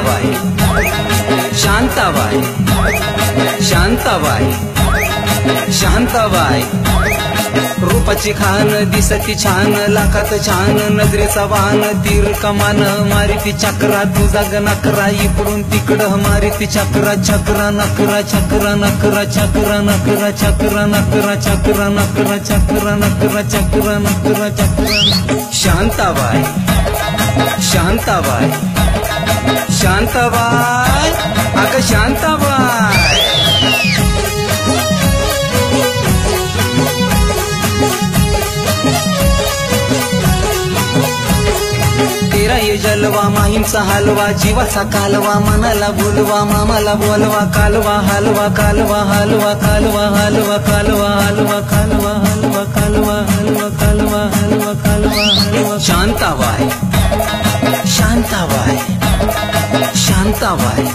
शांताबाई शांताबाई शांताबाई शांताबाई रूपाची खान दिसती छान लाखात छान नजरेचा वाहन तीर कमान मारिती चक्रा तुझा ग नकरा इकडून तिकडं मारिती चक्रा चक्रा नकरा चक्रा नकरा चक्रा नकरा चक्रा नकरा चक्रा नकरा चक्रा नकरा चक्रा नकरा चक्रा शांताबाई शांताबाई शांताबाई अगं शांताबाई तेरा ये जलवा माहीमचा हलवा जीवाचा कालवा मनाला बोलवा मामाला बोलवा कालवा हलवा कालवा हलवा कालवा हलवा कालवा हलवा कालवा हलवा कालवा हलवा कालवा हलवा कालवा हलवा शांताबाई शांताबाई शांताबाई